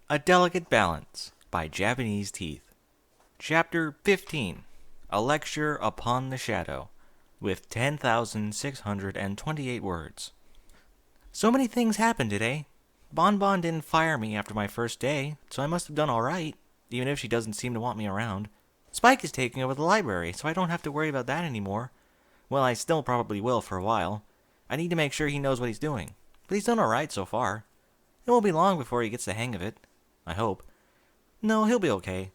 A Delicate Balance by Japanese Teeth. Chapter 15. A Lecture Upon the Shadow, with 10,628 words. So many things happened today. Bon Bon didn't fire me after my first day, so I must have done alright, even if she doesn't seem to want me around. Spike is taking over the library, so I don't have to worry about that anymore. Well, I still probably will for a while. I need to make sure he knows what he's doing, but he's done alright so far. It won't be long before he gets the hang of it. I hope. No, he'll be okay.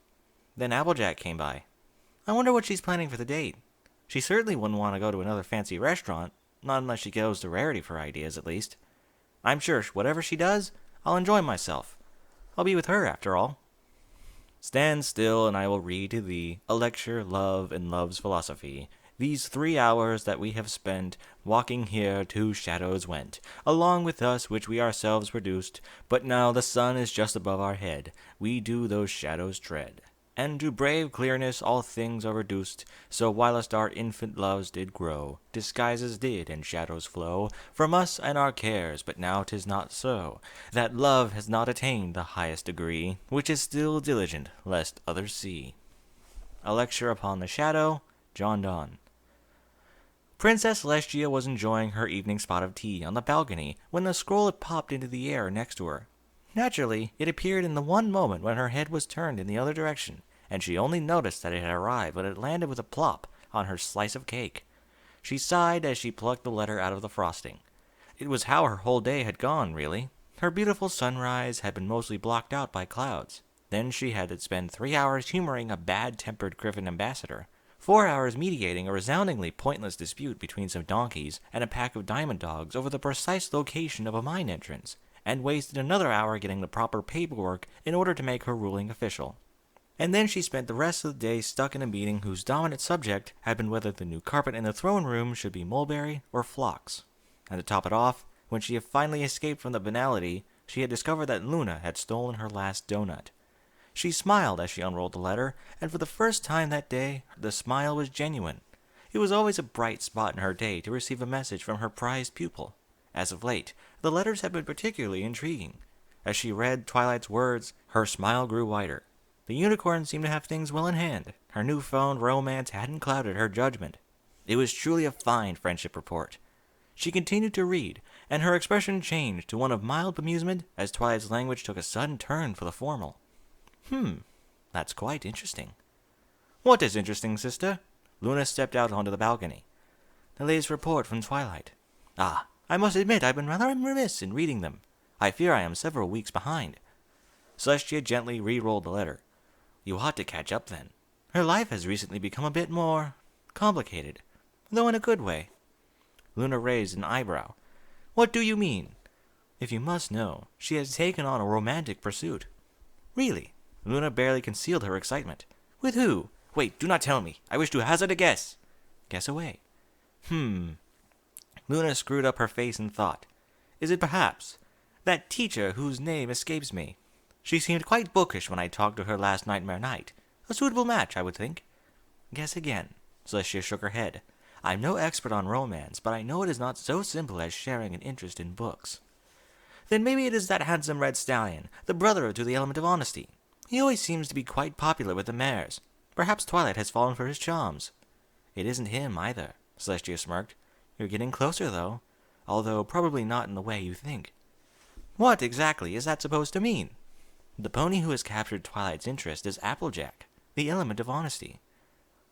Then Applejack came by. I wonder what she's planning for the date. She certainly wouldn't want to go to another fancy restaurant, not unless she goes to Rarity for ideas, at least. I'm sure whatever she does, I'll enjoy myself. I'll be with her, after all. Stand still, and I will read to thee a lecture, love, and love's philosophy. These 3 hours that we have spent walking here, 2 shadows went along with us, which we ourselves produced. But now the sun is just above our head, we do those shadows tread. And to brave clearness all things are reduced. So whilst our infant loves did grow, disguises did and shadows flow from us and our cares. But now 'tis not so, that love has not attained the highest degree, which is still diligent, lest others see. A Lecture Upon the Shadow, John Donne. Princess Celestia was enjoying her evening spot of tea on the balcony when the scroll had popped into the air next to her. Naturally, it appeared in the one moment when her head was turned in the other direction, and she only noticed that it had arrived when it landed with a plop on her slice of cake. She sighed as she plucked the letter out of the frosting. It was how her whole day had gone, really. Her beautiful sunrise had been mostly blocked out by clouds. Then she had to spend 3 hours humoring a bad-tempered Griffin ambassador, 4 hours mediating a resoundingly pointless dispute between some donkeys and a pack of diamond dogs over the precise location of a mine entrance, and wasted another hour getting the proper paperwork in order to make her ruling official. And then she spent the rest of the day stuck in a meeting whose dominant subject had been whether the new carpet in the throne room should be mulberry or phlox. And to top it off, when she had finally escaped from the banality, she had discovered that Luna had stolen her last donut. She smiled as she unrolled the letter, and for the first time that day, the smile was genuine. It was always a bright spot in her day to receive a message from her prized pupil. As of late, the letters had been particularly intriguing. As she read Twilight's words, her smile grew wider. The unicorn seemed to have things well in hand. Her newfound romance hadn't clouded her judgment. It was truly a fine friendship report. She continued to read, and her expression changed to one of mild bemusement as Twilight's language took a sudden turn for the formal. That's quite interesting. What is interesting, sister? Luna stepped out onto the balcony. The latest report from Twilight. Ah, I must admit I've been rather remiss in reading them. I fear I am several weeks behind. Celestia gently re-rolled the letter. You ought to catch up then. Her life has recently become a bit more complicated, though in a good way. Luna raised an eyebrow. What do you mean? If you must know, she has taken on a romantic pursuit. Really? Luna barely concealed her excitement. With who? Wait, do not tell me. I wish to hazard a guess. Guess away. Luna screwed up her face in thought. Is it perhaps that teacher whose name escapes me? She seemed quite bookish when I talked to her last nightmare night. A suitable match, I would think. Guess again. Celestia shook her head. I'm no expert on romance, but I know it is not so simple as sharing an interest in books. Then maybe it is that handsome red stallion, the brother to the element of honesty. He always seems to be quite popular with the mares. Perhaps Twilight has fallen for his charms. It isn't him, either, Celestia smirked. You're getting closer, though, although probably not in the way you think. What exactly is that supposed to mean? The pony who has captured Twilight's interest is Applejack, the element of honesty.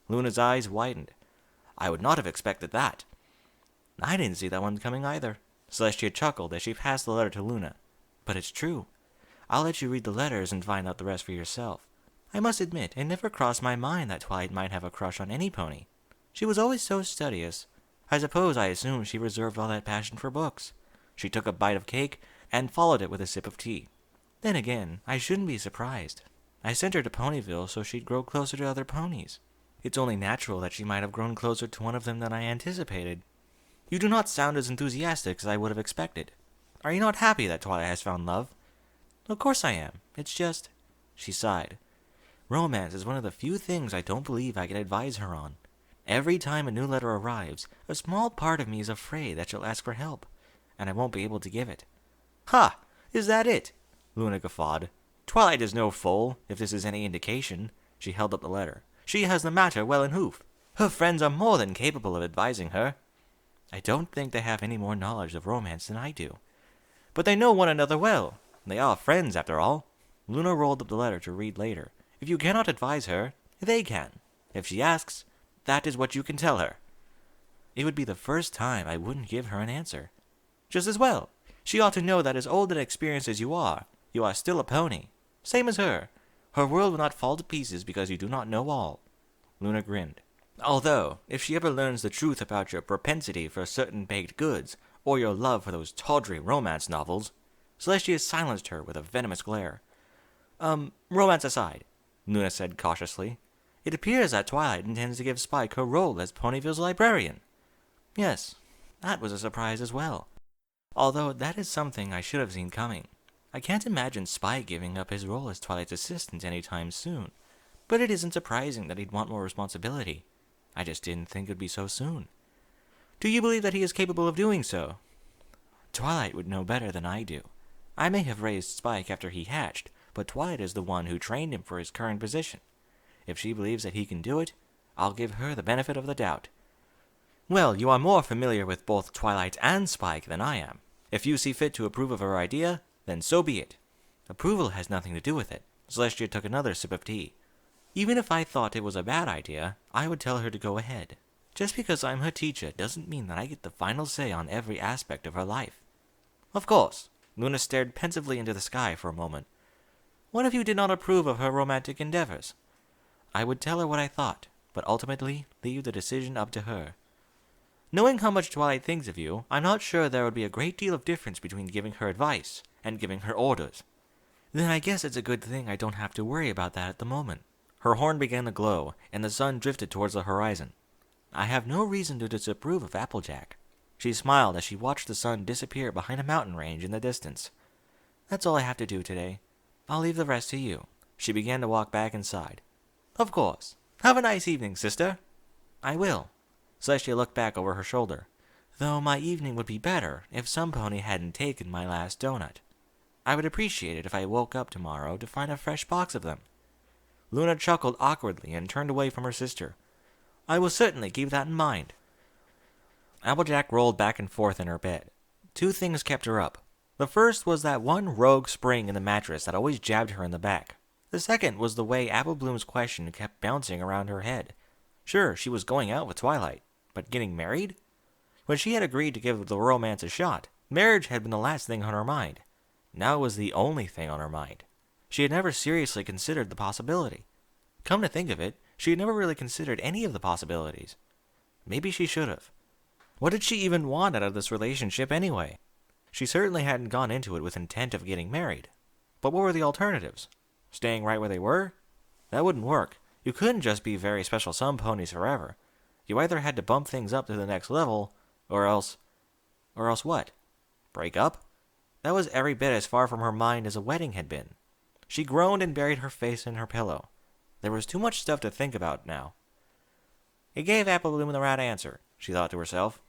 Luna's eyes widened. I would not have expected that. I didn't see that one coming either. Celestia chuckled as she passed the letter to Luna. But it's true. I'll let you read the letters and find out the rest for yourself. I must admit, it never crossed my mind that Twilight might have a crush on any pony. She was always so studious. I suppose I assumed she reserved all that passion for books. She took a bite of cake and followed it with a sip of tea. Then again, I shouldn't be surprised. I sent her to Ponyville so she'd grow closer to other ponies. It's only natural that she might have grown closer to one of them than I anticipated. You do not sound as enthusiastic as I would have expected. Are you not happy that Twilight has found love? Of course I am. It's just... She sighed. Romance is one of the few things I don't believe I can advise her on. Every time a new letter arrives, a small part of me is afraid that she'll ask for help, and I won't be able to give it. Ha! Is that it? Luna guffawed. Twilight is no fool, if this is any indication. She held up the letter. She has the matter well in hoof. Her friends are more than capable of advising her. I don't think they have any more knowledge of romance than I do. But they know one another well. They are friends, after all. Luna rolled up the letter to read later. If you cannot advise her, they can. If she asks, that is what you can tell her. It would be the first time I wouldn't give her an answer. Just as well. She ought to know that as old and experienced as you are still a pony. Same as her. Her world will not fall to pieces because you do not know all. Luna grinned. Although, if she ever learns the truth about your propensity for certain baked goods, or your love for those tawdry romance novels, Celestia silenced her with a venomous glare. Romance aside, Luna said cautiously, it appears that Twilight intends to give Spike her role as Ponyville's librarian. Yes, that was a surprise as well. Although that is something I should have seen coming. I can't imagine Spike giving up his role as Twilight's assistant anytime soon, but it isn't surprising that he'd want more responsibility. I just didn't think it would be so soon. Do you believe that he is capable of doing so? Twilight would know better than I do. I may have raised Spike after he hatched, but Twilight is the one who trained him for his current position. If she believes that he can do it, I'll give her the benefit of the doubt. Well, you are more familiar with both Twilight and Spike than I am. If you see fit to approve of her idea, then so be it. Approval has nothing to do with it. Celestia took another sip of tea. Even if I thought it was a bad idea, I would tell her to go ahead. Just because I'm her teacher doesn't mean that I get the final say on every aspect of her life. Of course. Luna stared pensively into the sky for a moment. What if you did not approve of her romantic endeavors? I would tell her what I thought, but ultimately leave the decision up to her. Knowing how much Twilight thinks of you, I'm not sure there would be a great deal of difference between giving her advice and giving her orders. Then I guess it's a good thing I don't have to worry about that at the moment. Her horn began to glow, and the sun drifted towards the horizon. I have no reason to disapprove of Applejack. She smiled as she watched the sun disappear behind a mountain range in the distance. That's all I have to do today. I'll leave the rest to you. She began to walk back inside. Of course. Have a nice evening, sister. I will. Celestia looked back over her shoulder. Though my evening would be better if some pony hadn't taken my last donut. I would appreciate it if I woke up tomorrow to find a fresh box of them. Luna chuckled awkwardly and turned away from her sister. I will certainly keep that in mind. Applejack rolled back and forth in her bed. Two things kept her up. The first was that one rogue spring in the mattress that always jabbed her in the back. The second was the way Apple Bloom's question kept bouncing around her head. Sure, she was going out with Twilight, but getting married? When she had agreed to give the romance a shot, marriage had been the last thing on her mind. Now it was the only thing on her mind. She had never seriously considered the possibility. Come to think of it, she had never really considered any of the possibilities. Maybe she should have. What did she even want out of this relationship anyway? She certainly hadn't gone into it with intent of getting married. But what were the alternatives? Staying right where they were? That wouldn't work. You couldn't just be very special some ponies forever. You either had to bump things up to the next level, or else what? Break up? That was every bit as far from her mind as a wedding had been. She groaned and buried her face in her pillow. There was too much stuff to think about now. It gave Apple Bloom the right answer, she thought to herself.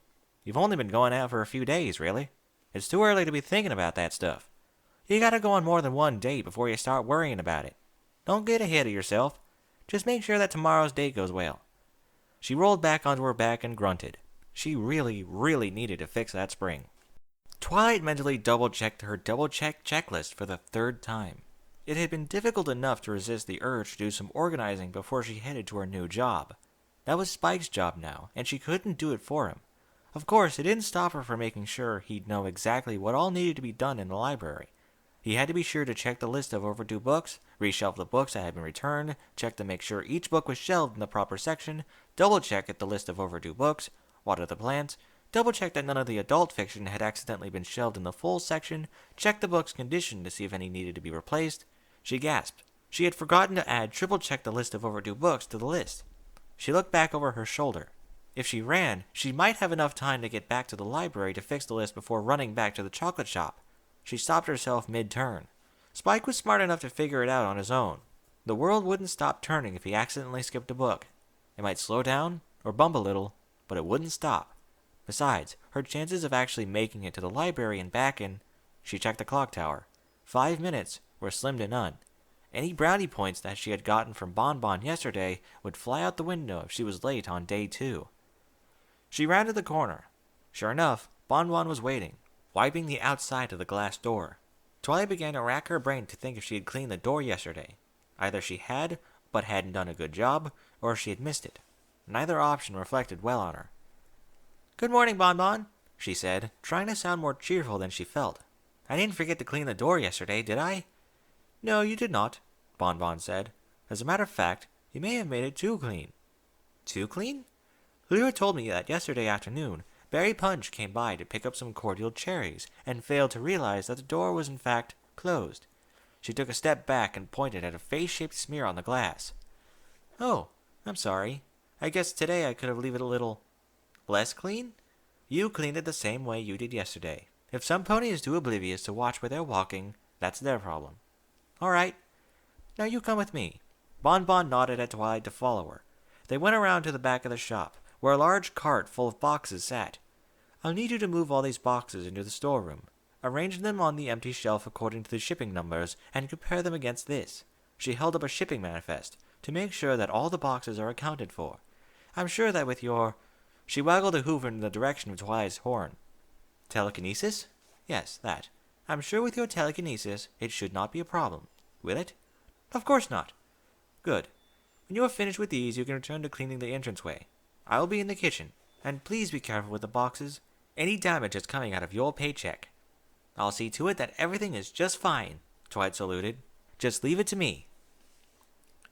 You've only been going out for a few days, really. It's too early to be thinking about that stuff. You gotta go on more than one date before you start worrying about it. Don't get ahead of yourself. Just make sure that tomorrow's date goes well. She rolled back onto her back and grunted. She really, really needed to fix that spring. Twilight mentally double-checked her double-check checklist for the third time. It had been difficult enough to resist the urge to do some organizing before she headed to her new job. That was Spike's job now, and she couldn't do it for him. Of course, it didn't stop her from making sure he'd know exactly what all needed to be done in the library. He had to be sure to check the list of overdue books, reshelve the books that had been returned, check to make sure each book was shelved in the proper section, double-check at the list of overdue books, water the plants, double-check that none of the adult fiction had accidentally been shelved in the full section, check the book's condition to see if any needed to be replaced. She gasped. She had forgotten to add triple-check the list of overdue books to the list. She looked back over her shoulder. If she ran, she might have enough time to get back to the library to fix the list before running back to the chocolate shop. She stopped herself mid-turn. Spike was smart enough to figure it out on his own. The world wouldn't stop turning if he accidentally skipped a book. It might slow down, or bump a little, but it wouldn't stop. Besides, her chances of actually making it to the library and back in... She checked the clock tower. 5 minutes were slim to none. Any brownie points that she had gotten from Bon Bon yesterday would fly out the window if she was late on day 2. She rounded the corner. Sure enough, Bon Bon was waiting, wiping the outside of the glass door. Twilight began to rack her brain to think if she had cleaned the door yesterday. Either she had, but hadn't done a good job, or she had missed it. Neither option reflected well on her. "Good morning, Bon Bon," she said, trying to sound more cheerful than she felt. "I didn't forget to clean the door yesterday, did I?" "No, you did not," Bon Bon said. "As a matter of fact, you may have made it too clean." "Too clean?" "Lyra told me that yesterday afternoon, Berry Punch came by to pick up some cordial cherries, and failed to realize that the door was in fact closed." She took a step back and pointed at a face-shaped smear on the glass. "Oh, I'm sorry. I guess today I could have left it a little less clean? You cleaned it the same way you did yesterday. If some pony is too oblivious to watch where they're walking, that's their problem." "All right. Now you come with me." Bon Bon nodded at Twilight to follow her. They went around to the back of the shop, where a large cart full of boxes sat. "I'll need you to move all these boxes into the storeroom. Arrange them on the empty shelf according to the shipping numbers, and compare them against this." She held up a shipping manifest, to make sure that all the boxes are accounted for. "I'm sure that with your—" She waggled a hoof in the direction of Twilight's horn. "Telekinesis? Yes, that. I'm sure with your telekinesis, it should not be a problem. Will it?" "Of course not." "Good. When you are finished with these, you can return to cleaning the entranceway. I will be in the kitchen, and please be careful with the boxes. Any damage is coming out of your paycheck." "I'll see to it that everything is just fine," Twilight saluted. "Just leave it to me."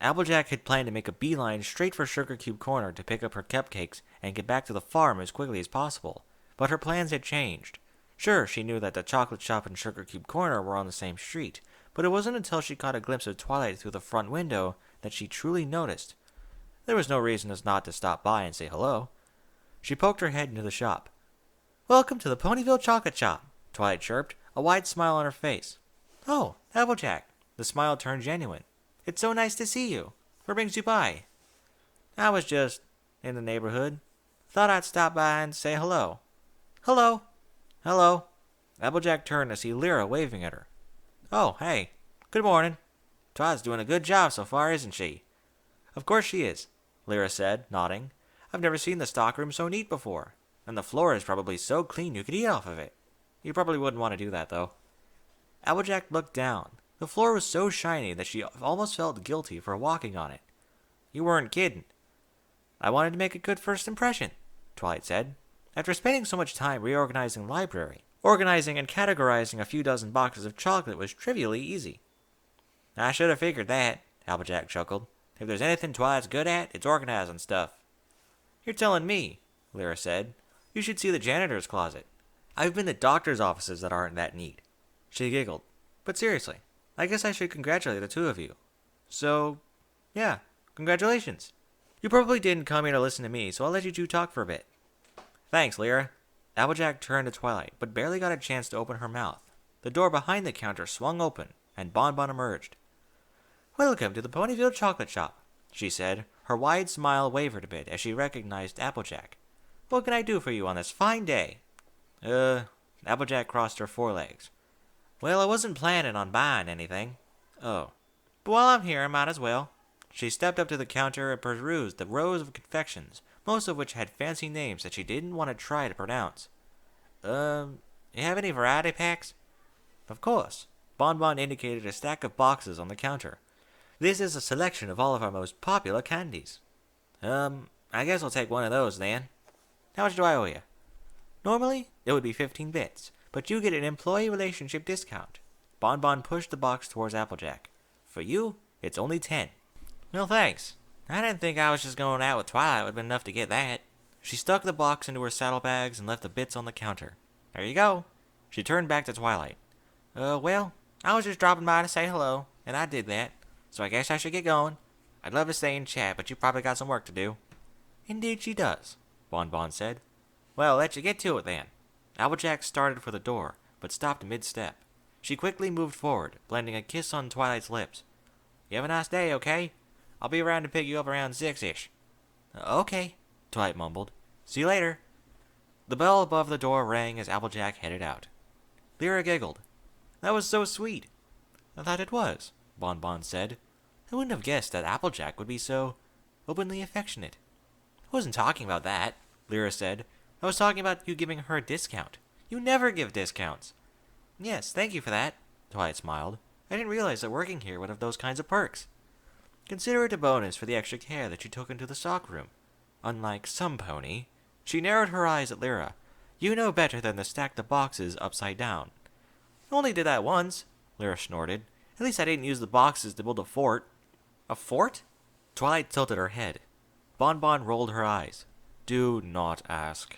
Applejack had planned to make a beeline straight for Sugar Cube Corner to pick up her cupcakes and get back to the farm as quickly as possible, but her plans had changed. Sure, she knew that the chocolate shop and Sugar Cube Corner were on the same street, but it wasn't until she caught a glimpse of Twilight through the front window that she truly noticed. There was no reason not to stop by and say hello. She poked her head into the shop. "Welcome to the Ponyville Chocolate Shop," Twilight chirped, a wide smile on her face. "Oh, Applejack." The smile turned genuine. "It's so nice to see you. What brings you by?" "I was just in the neighborhood. Thought I'd stop by and say hello." "Hello." "Hello." Applejack turned to see Lyra waving at her. "Oh, hey. Good morning. Twilight's doing a good job so far, isn't she?" "Of course she is," Lyra said, nodding. "I've never seen the stockroom so neat before. And the floor is probably so clean you could eat off of it. You probably wouldn't want to do that, though." Applejack looked down. The floor was so shiny that she almost felt guilty for walking on it. "You weren't kidding." "I wanted to make a good first impression," Twilight said. "After spending so much time reorganizing the library, organizing and categorizing a few dozen boxes of chocolate was trivially easy." "I should have figured that," Applejack chuckled. "If there's anything Twilight's good at, it's organizing stuff." "You're telling me," Lyra said. "You should see the janitor's closet. I've been to doctor's offices that aren't that neat." She giggled. "But seriously, I guess I should congratulate the two of you." "So, yeah, congratulations. You probably didn't come here to listen to me, so I'll let you two talk for a bit." "Thanks, Lyra." Applejack turned to Twilight, but barely got a chance to open her mouth. The door behind the counter swung open, and Bon Bon emerged. "Welcome to the Ponyville Chocolate Shop," she said. Her wide smile wavered a bit as she recognized Applejack. "What can I do for you on this fine day?" Applejack crossed her forelegs. "Well, I wasn't planning on buying anything." "Oh. But while I'm here, I might as well." She stepped up to the counter and perused the rows of confections, most of which had fancy names that she didn't want to try to pronounce. You have any variety packs?" "Of course." Bon Bon indicated a stack of boxes on the counter. "This is a selection of all of our most popular candies." I guess I'll take one of those then. How much do I owe you?" "Normally, it would be 15 bits, but you get an employee relationship discount." Bon Bon pushed the box towards Applejack. "For you, it's only 10. "Well, thanks. I didn't think I was just going out with Twilight would be enough to get that." She stuck the box into her saddlebags and left the bits on the counter. "There you go." She turned back to Twilight. Well, I was just dropping by to say hello, and I did that, so I guess I should get going. I'd love to stay and chat, but you probably got some work to do." "Indeed she does," Bon Bon said. "Well, let you get to it then." Applejack started for the door, but stopped mid-step. She quickly moved forward, blending a kiss on Twilight's lips. "You have a nice day, okay? I'll be around to pick you up around 6-ish. "Okay," Twilight mumbled. "See you later." The bell above the door rang as Applejack headed out. Lyra giggled. "That was so sweet." "I thought it was," Bon Bon said. I wouldn't have guessed that Applejack would be so openly affectionate. I wasn't talking about that, Lyra said. I was talking about you giving her a discount. You never give discounts. Yes, thank you for that, Twilight smiled. I didn't realize that working here would have those kinds of perks. Consider it a bonus for the extra care that you took into the stockroom. Unlike some pony. She narrowed her eyes at Lyra. You know better than to stack the boxes upside down. I only did that once, Lyra snorted. At least I didn't use the boxes to build a fort. A fort? Twilight tilted her head. Bon Bon rolled her eyes. Do not ask.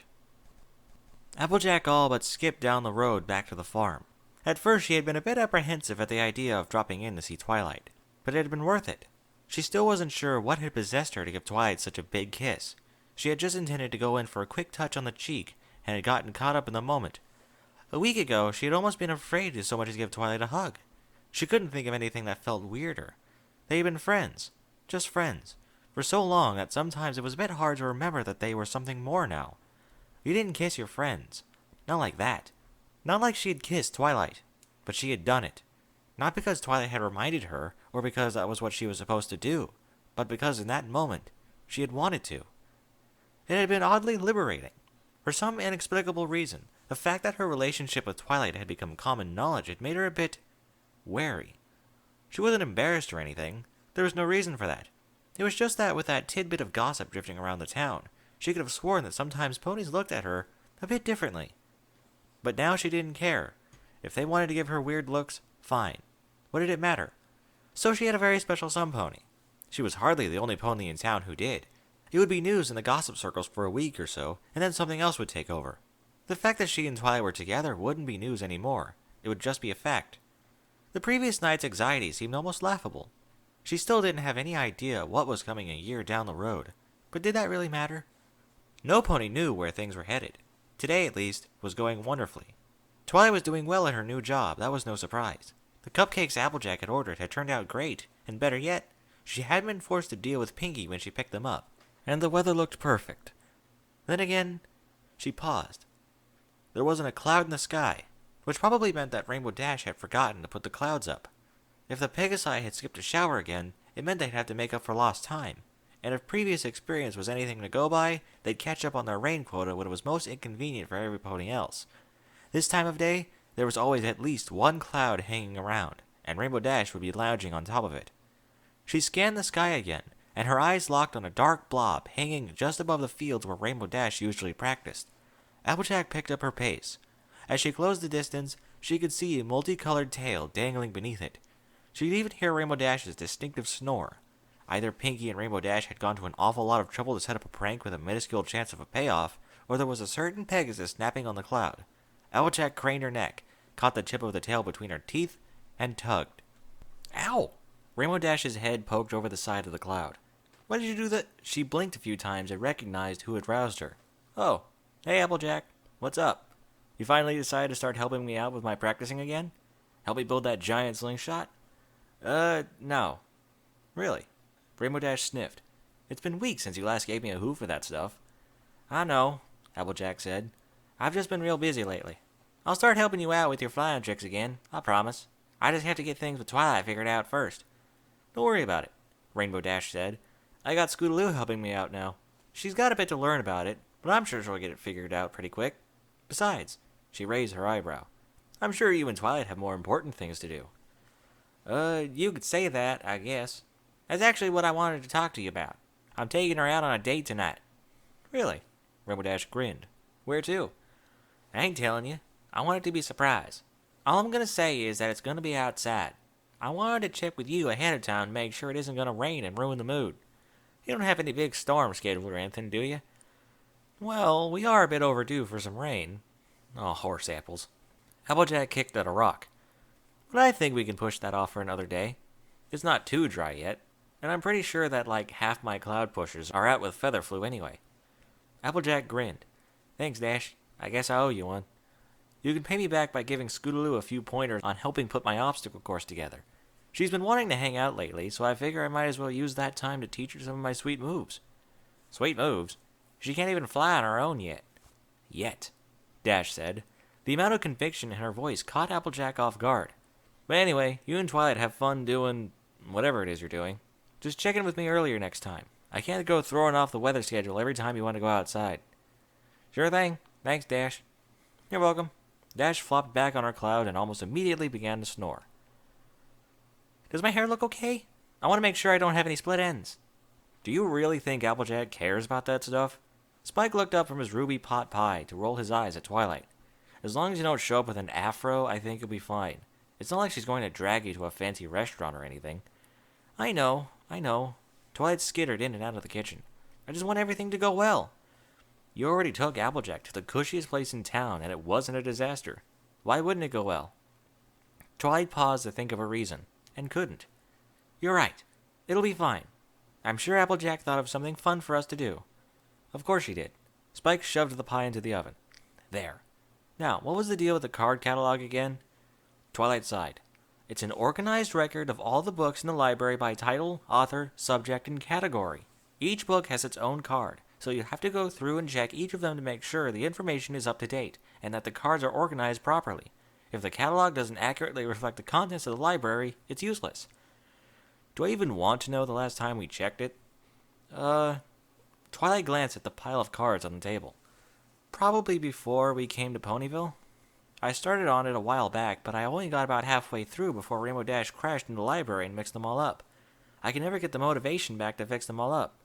Applejack all but skipped down the road back to the farm. At first she had been a bit apprehensive at the idea of dropping in to see Twilight, but it had been worth it. She still wasn't sure what had possessed her to give Twilight such a big kiss. She had just intended to go in for a quick touch on the cheek, and had gotten caught up in the moment. A week ago, she had almost been afraid to so much as give Twilight a hug. She couldn't think of anything that felt weirder. They had been friends. Just friends. For so long that sometimes it was a bit hard to remember that they were something more now. You didn't kiss your friends. Not like that. Not like she had kissed Twilight. But she had done it. Not because Twilight had reminded her, or because that was what she was supposed to do, but because in that moment, she had wanted to. It had been oddly liberating. For some inexplicable reason, the fact that her relationship with Twilight had become common knowledge had made her a bit wary. She wasn't embarrassed or anything. There was no reason for that. It was just that with that tidbit of gossip drifting around the town, she could have sworn that sometimes ponies looked at her a bit differently. But now she didn't care. If they wanted to give her weird looks, fine. What did it matter? So she had a very special sun pony. She was hardly the only pony in town who did. It would be news in the gossip circles for a week or so, and then something else would take over. The fact that she and Twilight were together wouldn't be news anymore. It would just be a fact. The previous night's anxiety seemed almost laughable. She still didn't have any idea what was coming a year down the road. But did that really matter? No pony knew where things were headed. Today, at least, was going wonderfully. Twilight was doing well at her new job, that was no surprise. The cupcakes Applejack had ordered had turned out great, and better yet, she hadn't been forced to deal with Pinkie when she picked them up, and the weather looked perfect. Then again, she paused. There wasn't a cloud in the sky, which probably meant that Rainbow Dash had forgotten to put the clouds up. If the Pegasi had skipped a shower again, it meant they'd have to make up for lost time, and if previous experience was anything to go by, they'd catch up on their rain quota when it was most inconvenient for everybody else. This time of day, there was always at least one cloud hanging around, and Rainbow Dash would be lounging on top of it. She scanned the sky again, and her eyes locked on a dark blob hanging just above the fields where Rainbow Dash usually practiced. Applejack picked up her pace. As she closed the distance, she could see a multicolored tail dangling beneath it. She could even hear Rainbow Dash's distinctive snore. Either Pinkie and Rainbow Dash had gone to an awful lot of trouble to set up a prank with a minuscule chance of a payoff, or there was a certain Pegasus snapping on the cloud. Applejack craned her neck, caught the tip of the tail between her teeth, and tugged. Ow! Rainbow Dash's head poked over the side of the cloud. Why did you do that? She blinked a few times and recognized who had roused her. Oh, hey Applejack, what's up? You finally decided to start helping me out with my practicing again? Help me build that giant slingshot? No. Really? Rainbow Dash sniffed. It's been weeks since you last gave me a hoof for that stuff. I know, Applejack said. I've just been real busy lately. I'll start helping you out with your flying tricks again, I promise. I just have to get things with Twilight figured out first. Don't worry about it, Rainbow Dash said. I got Scootaloo helping me out now. She's got a bit to learn about it, but I'm sure she'll get it figured out pretty quick. Besides, she raised her eyebrow, I'm sure you and Twilight have more important things to do. You could say that, I guess. That's actually what I wanted to talk to you about. I'm taking her out on a date tonight. Really? Rainbow Dash grinned. Where to? I ain't telling you. I want it to be a surprise. All I'm gonna say is that it's gonna be outside. I wanted to check with you ahead of time to make sure it isn't gonna rain and ruin the mood. You don't have any big storm scheduled or anything, do you? Well, we are a bit overdue for some rain. Oh, horse apples. Applejack kicked at a rock. But I think we can push that off for another day. It's not too dry yet, and I'm pretty sure that like half my cloud pushers are out with feather flu anyway. Applejack grinned. Thanks, Dash. I guess I owe you one. You can pay me back by giving Scootaloo a few pointers on helping put my obstacle course together. She's been wanting to hang out lately, so I figure I might as well use that time to teach her some of my sweet moves. Sweet moves? She can't even fly on her own yet. Yet, Dash said. The amount of conviction in her voice caught Applejack off guard. But anyway, you and Twilight have fun doing whatever it is you're doing. Just check in with me earlier next time. I can't go throwing off the weather schedule every time you want to go outside. Sure thing. Thanks, Dash. You're welcome. Dash flopped back on her cloud and almost immediately began to snore. Does my hair look okay? I want to make sure I don't have any split ends. Do you really think Applejack cares about that stuff? Spike looked up from his ruby pot pie to roll his eyes at Twilight. As long as you don't show up with an afro, I think you'll be fine. It's not like she's going to drag you to a fancy restaurant or anything. I know. Twilight skittered in and out of the kitchen. I just want everything to go well. You already took Applejack to the cushiest place in town, and it wasn't a disaster. Why wouldn't it go well? Twilight paused to think of a reason, and couldn't. You're right. It'll be fine. I'm sure Applejack thought of something fun for us to do. Of course she did. Spike shoved the pie into the oven. There. Now, what was the deal with the card catalog again? Twilight sighed. It's an organized record of all the books in the library by title, author, subject, and category. Each book has its own card, so you have to go through and check each of them to make sure the information is up to date, and that the cards are organized properly. If the catalog doesn't accurately reflect the contents of the library, it's useless. Do I even want to know the last time we checked it? Twilight glanced at the pile of cards on the table. Probably before we came to Ponyville. I started on it a while back, but I only got about halfway through before Rainbow Dash crashed into the library and mixed them all up. I can never get the motivation back to fix them all up.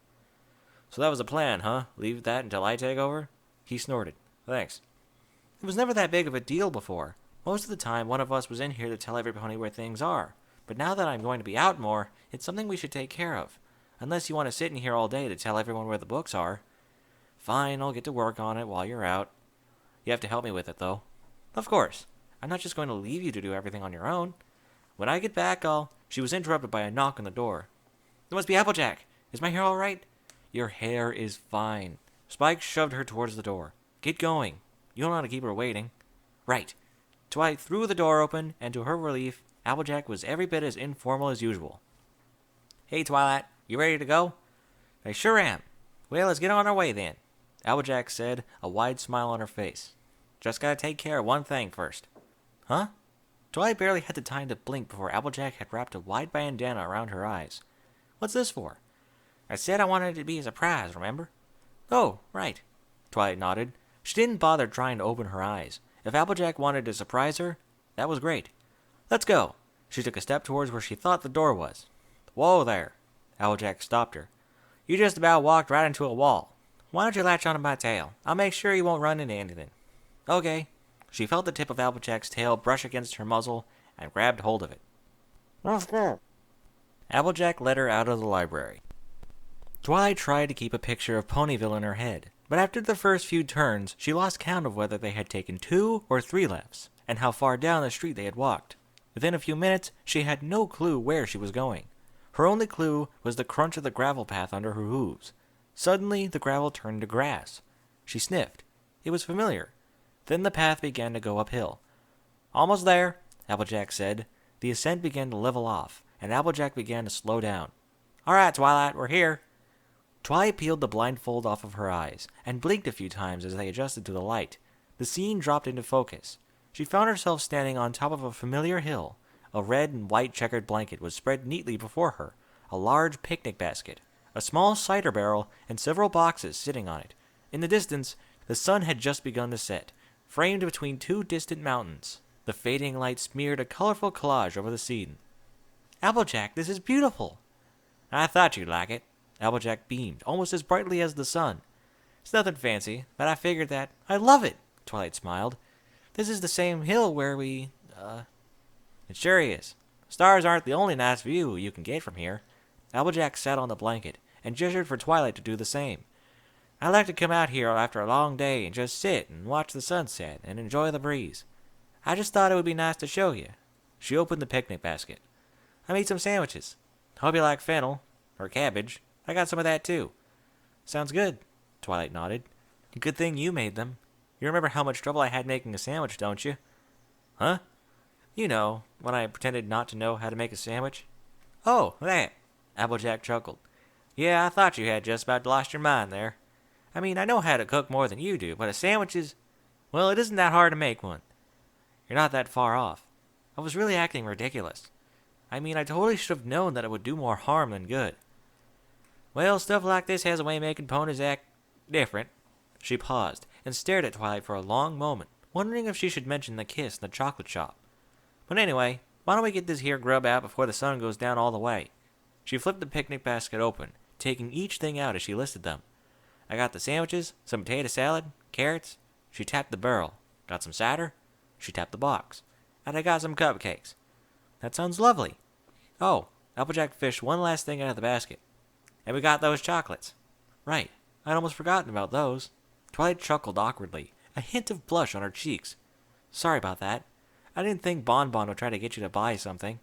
So that was the plan, huh? Leave that until I take over? He snorted. Thanks. It was never that big of a deal before. Most of the time, one of us was in here to tell every pony where things are. But now that I'm going to be out more, it's something we should take care of. Unless you want to sit in here all day to tell everyone where the books are. Fine, I'll get to work on it while you're out. You have to help me with it, though. Of course. I'm not just going to leave you to do everything on your own. When I get back, She was interrupted by a knock on the door. It must be Applejack. Is my hair all right? Your hair is fine. Spike shoved her towards the door. Get going. You don't want to keep her waiting. Right. Twilight threw the door open, and to her relief, Applejack was every bit as informal as usual. Hey, Twilight. You ready to go? I sure am. Well, let's get on our way then, Applejack said, a wide smile on her face. Just gotta take care of one thing first. Huh? Twilight barely had the time to blink before Applejack had wrapped a wide bandana around her eyes. What's this for? I said I wanted it to be a surprise, remember? Oh, right. Twilight nodded. She didn't bother trying to open her eyes. If Applejack wanted to surprise her, that was great. Let's go. She took a step towards where she thought the door was. Whoa there. Applejack stopped her. You just about walked right into a wall. Why don't you latch onto my tail? I'll make sure you won't run into anything. Okay. She felt the tip of Applejack's tail brush against her muzzle and grabbed hold of it. Let's go. Applejack led her out of the library. Twilight tried to keep a picture of Ponyville in her head, but after the first few turns, she lost count of whether they had taken 2 or 3 lefts, and how far down the street they had walked. Within a few minutes, she had no clue where she was going. Her only clue was the crunch of the gravel path under her hooves. Suddenly, the gravel turned to grass. She sniffed. It was familiar. Then the path began to go uphill. Almost there, Applejack said. The ascent began to level off, and Applejack began to slow down. All right, Twilight, we're here. Twilight peeled the blindfold off of her eyes, and blinked a few times as they adjusted to the light. The scene dropped into focus. She found herself standing on top of a familiar hill. A red and white checkered blanket was spread neatly before her, a large picnic basket, a small cider barrel, and several boxes sitting on it. In the distance, the sun had just begun to set, framed between 2 distant mountains. The fading light smeared a colorful collage over the scene. Applejack, this is beautiful. I thought you'd like it. Applejack beamed, almost as brightly as the sun. It's nothing fancy, but I figured that. I love it, Twilight smiled. This is the same hill where we, It sure is. Stars aren't the only nice view you can get from here. Applejack sat on the blanket and gestured for Twilight to do the same. I like to come out here after a long day and just sit and watch the sunset and enjoy the breeze. I just thought it would be nice to show you. She opened the picnic basket. I made some sandwiches. Hope you like fennel, or cabbage. I got some of that too. Sounds good, Twilight nodded. Good thing you made them. You remember how much trouble I had making a sandwich, don't you? Huh? You know, when I pretended not to know how to make a sandwich. Oh, that. Applejack chuckled. Yeah, I thought you had just about lost your mind there. I mean, I know how to cook more than you do, but a sandwich is... Well, it isn't that hard to make one. You're not that far off. I was really acting ridiculous. I mean, I totally should have known that it would do more harm than good. Well, stuff like this has a way of making ponies act different. She paused and stared at Twilight for a long moment, wondering if she should mention the kiss in the chocolate shop. But anyway, why don't we get this here grub out before the sun goes down all the way? She flipped the picnic basket open, taking each thing out as she listed them. I got the sandwiches, some potato salad, carrots. She tapped the barrel. Got some cider. She tapped the box. And I got some cupcakes. That sounds lovely. Oh, Applejack fished one last thing out of the basket. And we got those chocolates. Right, I'd almost forgotten about those. Twilight chuckled awkwardly, a hint of blush on her cheeks. Sorry about that. I didn't think Bon Bon would try to get you to buy something.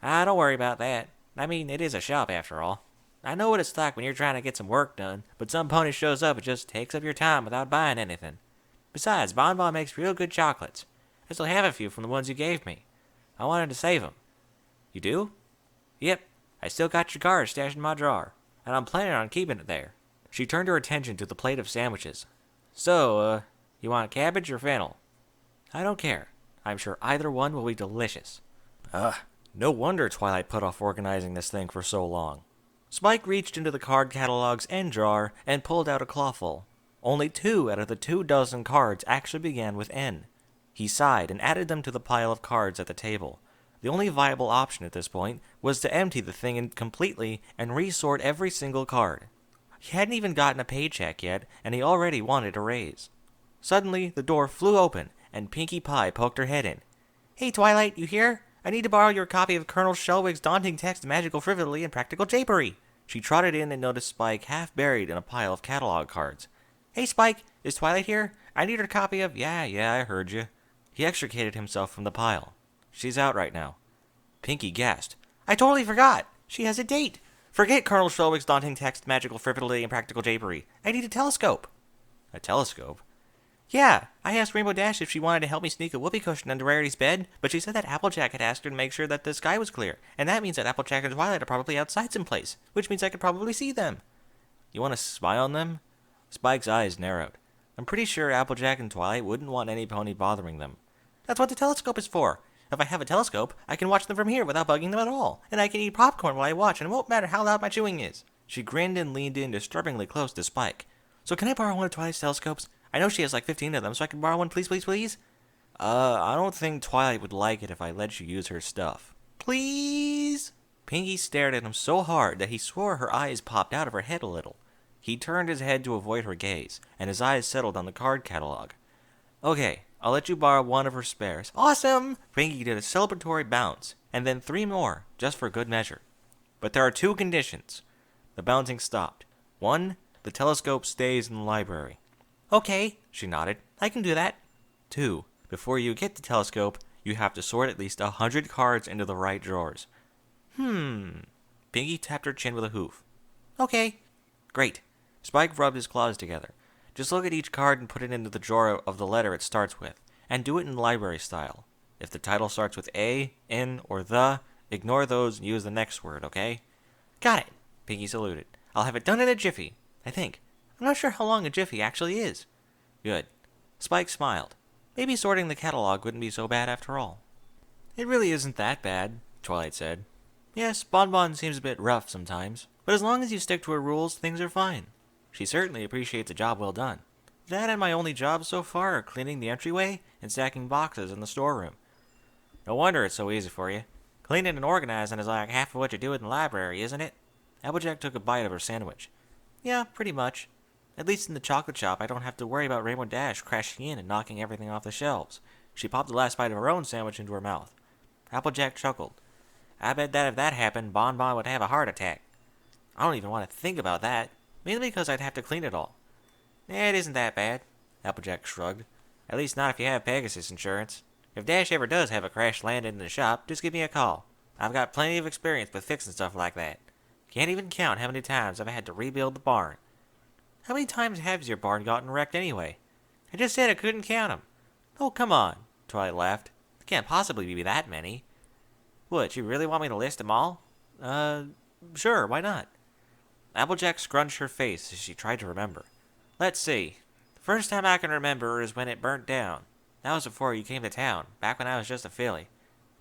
Don't worry about that. I mean, it is a shop after all. I know what it's like when you're trying to get some work done, but some pony shows up and just takes up your time without buying anything. Besides, Bon Bon makes real good chocolates. I still have a few from the ones you gave me. I wanted to save them. You do? Yep, I still got your card stashed in my drawer, and I'm planning on keeping it there. She turned her attention to the plate of sandwiches. So, you want cabbage or fennel? I don't care. I'm sure either one will be delicious. No wonder Twilight put off organizing this thing for so long. Spike reached into the card catalog's end drawer and pulled out a clawful. Only 2 out of the 24 cards actually began with N. He sighed and added them to the pile of cards at the table. The only viable option at this point was to empty the thing completely and resort every single card. He hadn't even gotten a paycheck yet, and he already wanted a raise. Suddenly, the door flew open, and Pinkie Pie poked her head in. Hey, Twilight, you here? I need to borrow your copy of Colonel Shelwig's daunting text, Magical Frivolity and Practical Japery. She trotted in and noticed Spike half buried in a pile of catalog cards. Hey, Spike, is Twilight here? I need her copy of... Yeah, I heard you. He extricated himself from the pile. She's out right now. Pinkie gasped. I totally forgot. She has a date. Forget Colonel Shelwig's daunting text, Magical Frivolity and Practical Japery. I need a telescope. A telescope? Yeah, I asked Rainbow Dash if she wanted to help me sneak a whoopee cushion under Rarity's bed, but she said that Applejack had asked her to make sure that the sky was clear, and that means that Applejack and Twilight are probably outside someplace, which means I could probably see them. You want to spy on them? Spike's eyes narrowed. I'm pretty sure Applejack and Twilight wouldn't want any pony bothering them. That's what the telescope is for. If I have a telescope, I can watch them from here without bugging them at all, and I can eat popcorn while I watch, and it won't matter how loud my chewing is. She grinned and leaned in disturbingly close to Spike. So can I borrow one of Twilight's telescopes? I know she has like 15 of them, so I can borrow one, please, please, please? I don't think Twilight would like it if I let you use her stuff. Please? Pinkie stared at him so hard that he swore her eyes popped out of her head a little. He turned his head to avoid her gaze, and his eyes settled on the card catalog. Okay, I'll let you borrow one of her spares. Awesome! Pinkie did a celebratory bounce, and then 3 more, just for good measure. But there are 2 conditions. The bouncing stopped. 1, the telescope stays in the library. Okay, she nodded. I can do that. 2, before you get the telescope, you have to sort at least 100 cards into the right drawers. Pinkie tapped her chin with a hoof. Okay. Great. Spike rubbed his claws together. Just look at each card and put it into the drawer of the letter it starts with, and do it in library style. If the title starts with A, N, or the, ignore those and use the next word, okay? Got it, Pinkie saluted. I'll have it done in a jiffy, I think. I'm not sure how long a jiffy actually is. Good. Spike smiled. Maybe sorting the catalog wouldn't be so bad after all. It really isn't that bad, Twilight said. Yes, Bon Bon seems a bit rough sometimes, but as long as you stick to her rules, things are fine. She certainly appreciates a job well done. That and my only jobs so far are cleaning the entryway and stacking boxes in the storeroom. No wonder it's so easy for you. Cleaning and organizing is like half of what you do in the library, isn't it? Applejack took a bite of her sandwich. Yeah, pretty much. At least in the chocolate shop, I don't have to worry about Rainbow Dash crashing in and knocking everything off the shelves. She popped the last bite of her own sandwich into her mouth. Applejack chuckled. I bet that if that happened, Bon Bon would have a heart attack. I don't even want to think about that, mainly because I'd have to clean it all. It isn't that bad, Applejack shrugged. At least not if you have Pegasus insurance. If Dash ever does have a crash landed in the shop, just give me a call. I've got plenty of experience with fixing stuff like that. Can't even count how many times I've had to rebuild the barn. How many times has your barn gotten wrecked anyway? I just said I couldn't count 'em. Oh, come on, Twilight laughed. It can't possibly be that many. What, you really want me to list them all? Sure, why not? Applejack scrunched her face as she tried to remember. Let's see. The first time I can remember is when it burnt down. That was before you came to town, back when I was just a filly.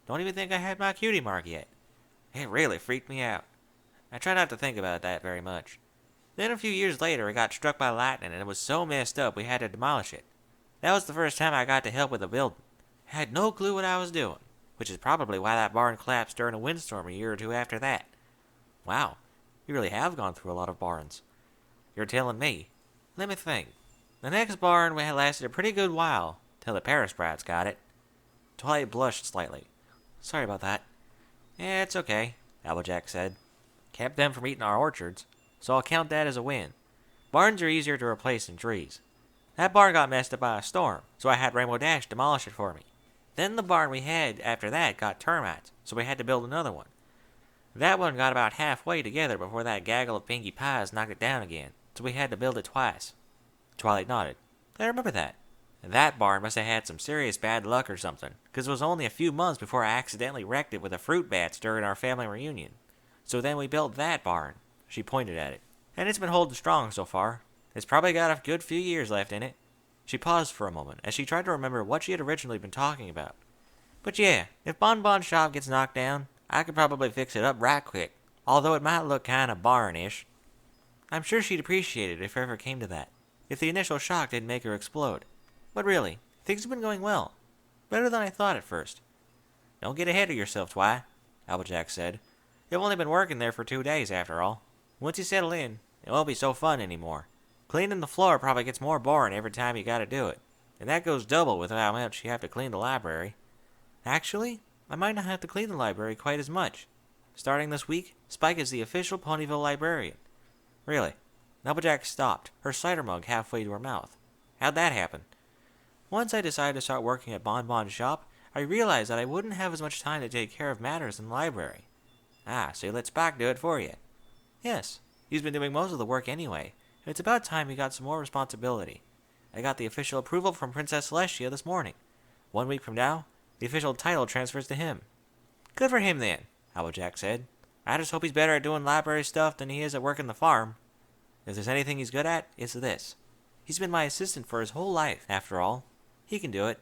Don't even think I had my cutie mark yet. It really freaked me out. I try not to think about that very much. Then a few years later, it got struck by lightning and it was so messed up we had to demolish it. That was the first time I got to help with the building. I had no clue what I was doing, which is probably why that barn collapsed during a windstorm a year or two after that. Wow, you really have gone through a lot of barns. You're telling me. Let me think. The next barn had lasted a pretty good while, till the Paris brats got it. Twilight blushed slightly. Sorry about that. Yeah, it's okay, Applejack said. Kept them from eating our orchards, so I'll count that as a win. Barns are easier to replace than trees. That barn got messed up by a storm, so I had Rainbow Dash demolish it for me. Then the barn we had after that got termites, so we had to build another one. That one got about halfway together before that gaggle of Pinkie Pies knocked it down again, so we had to build it twice. Twilight nodded. I remember that. That barn must have had some serious bad luck or something, because it was only a few months before I accidentally wrecked it with a fruit bats during our family reunion. So then we built that barn. She pointed at it. And it's been holding strong so far. It's probably got a good few years left in it. She paused for a moment as she tried to remember what she had originally been talking about. But yeah, if Bon Bon's shop gets knocked down, I could probably fix it up right quick, although it might look kinda barn-ish. I'm sure she'd appreciate it if it ever came to that, if the initial shock didn't make her explode. But really, things have been going well. Better than I thought at first. Don't get ahead of yourself, Twi, Applejack said. You've only been working there for 2 days, after all. Once you settle in, it won't be so fun anymore. Cleaning the floor probably gets more boring every time you gotta do it. And that goes double with how much you have to clean the library. Actually, I might not have to clean the library quite as much. Starting this week, Spike is the official Ponyville librarian. Really? Applejack stopped, her cider mug halfway to her mouth. How'd that happen? Once I decided to start working at Bon Bon's shop, I realized that I wouldn't have as much time to take care of matters in the library. Ah, so you let Spike do it for you? Yes, he's been doing most of the work anyway. It's about time he got some more responsibility. I got the official approval from Princess Celestia this morning. 1 week from now, the official title transfers to him. Good for him then, Applejack said. I just hope he's better at doing library stuff than he is at working the farm. If there's anything he's good at, it's this. He's been my assistant for his whole life, after all. He can do it.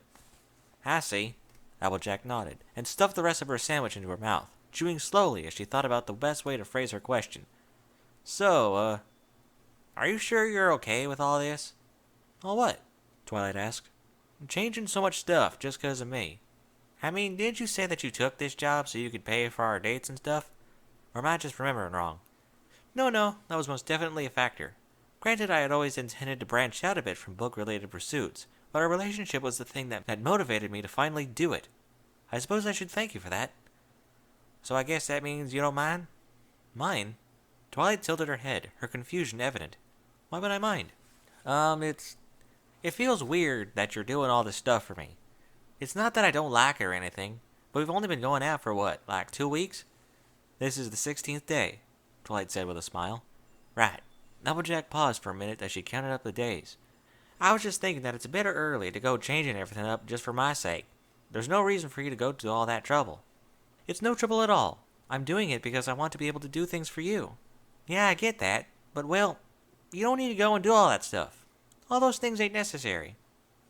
I see. Applejack nodded, and stuffed the rest of her sandwich into her mouth, chewing slowly as she thought about the best way to phrase her question. So, are you sure you're okay with all this? All what? Twilight asked. Changing so much stuff just 'cause of me. I mean, didn't you say that you took this job so you could pay for our dates and stuff? Or am I just remembering wrong? No, that was most definitely a factor. Granted, I had always intended to branch out a bit from book-related pursuits, but our relationship was the thing that motivated me to finally do it. I suppose I should thank you for that. So I guess that means you don't mind? Mind? Twilight tilted her head, her confusion evident. Why would I mind? It feels weird that you're doing all this stuff for me. It's not that I don't like it or anything, but we've only been going out for what, like 2 weeks? This is the 16th day, Twilight said with a smile. Right. Applejack paused for a minute as she counted up the days. I was just thinking that it's a bit early to go changing everything up just for my sake. There's no reason for you to go to all that trouble. It's no trouble at all. I'm doing it because I want to be able to do things for you. Yeah, I get that, but well, you don't need to go and do all that stuff. All those things ain't necessary.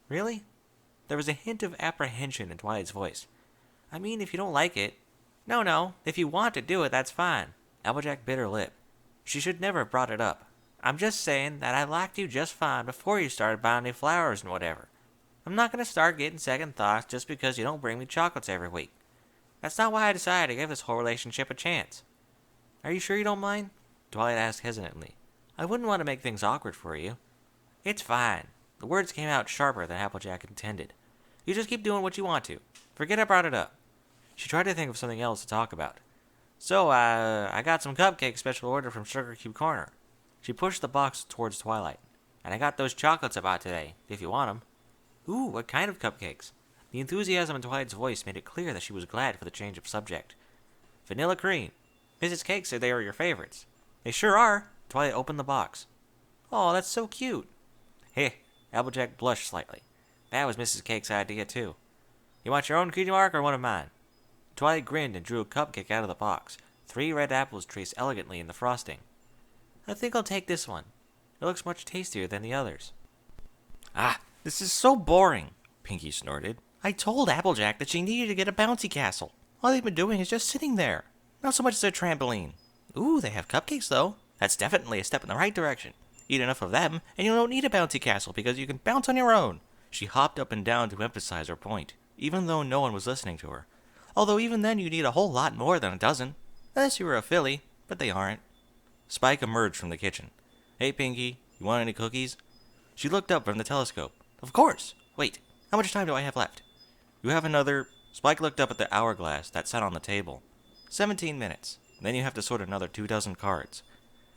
Really? There was a hint of apprehension in Twilight's voice. I mean, if you don't like it. No, if you want to do it, that's fine. Applejack bit her lip. She should never have brought it up. I'm just saying that I liked you just fine before you started buying me flowers and whatever. I'm not going to start getting second thoughts just because you don't bring me chocolates every week. That's not why I decided to give this whole relationship a chance. Are you sure you don't mind? Twilight asked hesitantly. I wouldn't want to make things awkward for you. It's fine. The words came out sharper than Applejack intended. You just keep doing what you want to. Forget I brought it up. She tried to think of something else to talk about. So, I got some cupcakes special order from Sugar Cube Corner. She pushed the box towards Twilight. And I got those chocolates I bought today, if you want them. Ooh, what kind of cupcakes? The enthusiasm in Twilight's voice made it clear that she was glad for the change of subject. Vanilla cream. Mrs. Cake said they were your favorites. They sure are. Twilight opened the box. Oh, that's so cute. Hey, Applejack blushed slightly. That was Mrs. Cake's idea, too. You want your own cutie mark or one of mine? Twilight grinned and drew a cupcake out of the box. 3 red apples traced elegantly in the frosting. I think I'll take this one. It looks much tastier than the others. Ah, this is so boring, Pinkie snorted. I told Applejack that she needed to get a bouncy castle. All they've been doing is just sitting there. Not so much as a trampoline. Ooh, they have cupcakes, though. That's definitely a step in the right direction. Eat enough of them, and you don't need a bouncy castle because you can bounce on your own. She hopped up and down to emphasize her point, even though no one was listening to her. Although even then you need a whole lot more than a dozen. Unless you were a filly, but they aren't. Spike emerged from the kitchen. Hey, Pinky, you want any cookies? She looked up from the telescope. Of course. Wait, how much time do I have left? You have another... Spike looked up at the hourglass that sat on the table. 17 minutes. Then you have to sort another 24 cards.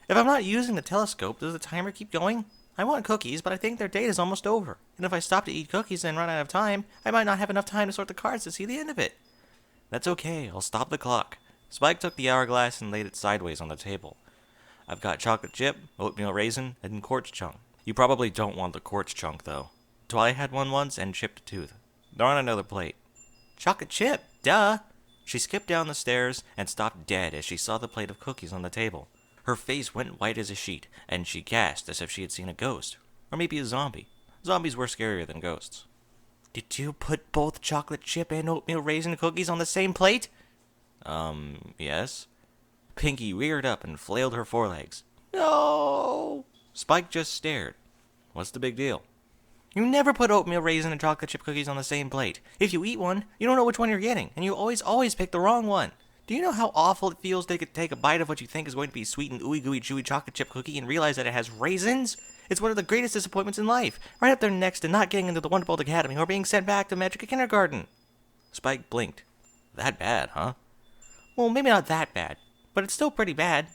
If I'm not using the telescope, does the timer keep going? I want cookies, but I think their date is almost over. And if I stop to eat cookies and run out of time, I might not have enough time to sort the cards to see the end of it. That's okay, I'll stop the clock. Spike took the hourglass and laid it sideways on the table. I've got chocolate chip, oatmeal raisin, and quartz chunk. You probably don't want the quartz chunk, though. Twilight had one once and chipped a tooth. They're on another plate. Chocolate chip, duh! She skipped down the stairs and stopped dead as she saw the plate of cookies on the table. Her face went white as a sheet, and she gasped as if she had seen a ghost. Or maybe a zombie. Zombies were scarier than ghosts. Did you put both chocolate chip and oatmeal raisin cookies on the same plate? Yes. Pinky reared up and flailed her forelegs. No! Spike just stared. What's the big deal? You never put oatmeal raisin and chocolate chip cookies on the same plate. If you eat one, you don't know which one you're getting, and you always pick the wrong one. Do you know how awful it feels to take a bite of what you think is going to be sweet and ooey gooey chewy chocolate chip cookie and realize that it has raisins? It's one of the greatest disappointments in life, right up there next to not getting into the Wonderbolt Academy or being sent back to Magic Kindergarten. Spike blinked. That bad, huh? Well, maybe not that bad, but it's still pretty bad.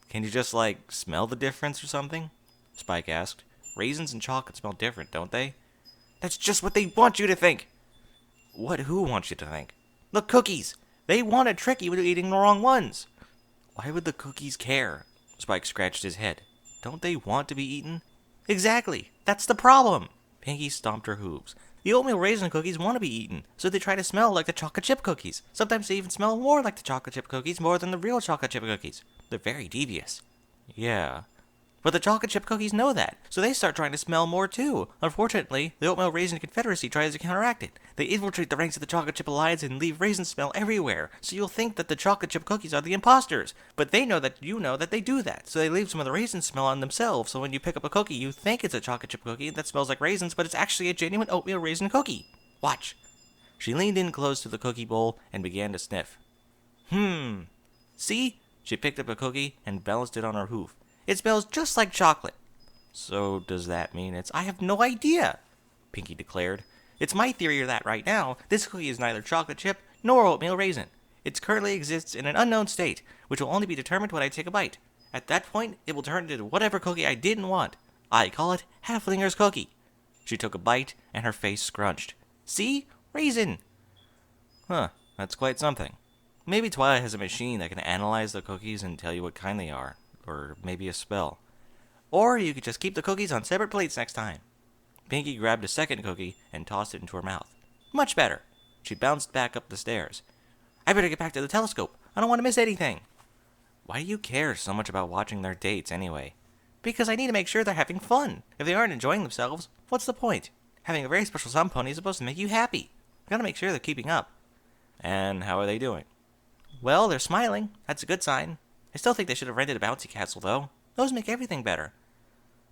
Can you just, smell the difference or something? Spike asked. Raisins and chocolate smell different, don't they? That's just what they want you to think. Who wants you to think? The cookies! They want to trick you into eating the wrong ones. Why would the cookies care? Spike scratched his head. Don't they want to be eaten? Exactly. That's the problem. Pinky stomped her hooves. The oatmeal raisin cookies want to be eaten, so they try to smell like the chocolate chip cookies. Sometimes they even smell more like the chocolate chip cookies more than the real chocolate chip cookies. They're very devious. Yeah. But the chocolate chip cookies know that, so they start trying to smell more too. Unfortunately, the Oatmeal Raisin Confederacy tries to counteract it. They infiltrate the ranks of the Chocolate Chip Alliance and leave raisin smell everywhere, so you'll think that the chocolate chip cookies are the imposters. But they know that you know that they do that, so they leave some of the raisin smell on themselves, so when you pick up a cookie, you think it's a chocolate chip cookie that smells like raisins, but it's actually a genuine oatmeal raisin cookie. Watch. She leaned in close to the cookie bowl and began to sniff. See? She picked up a cookie and balanced it on her hoof. It smells just like chocolate. So does that mean it's... I have no idea, Pinky declared. It's my theory that right now, this cookie is neither chocolate chip nor oatmeal raisin. It currently exists in an unknown state, which will only be determined when I take a bite. At that point, it will turn into whatever cookie I didn't want. I call it Halflinger's Cookie. She took a bite, and her face scrunched. See? Raisin! Huh, that's quite something. Maybe Twilight has a machine that can analyze the cookies and tell you what kind they are. Or maybe a spell. Or you could just keep the cookies on separate plates next time. Pinky grabbed a second cookie and tossed it into her mouth. Much better. She bounced back up the stairs. I better get back to the telescope. I don't want to miss anything. Why do you care so much about watching their dates anyway? Because I need to make sure they're having fun. If they aren't enjoying themselves, what's the point? Having a very special sun pony is supposed to make you happy. You gotta make sure they're keeping up. And how are they doing? Well, they're smiling. That's a good sign. I still think they should have rented a bouncy castle, though. Those make everything better.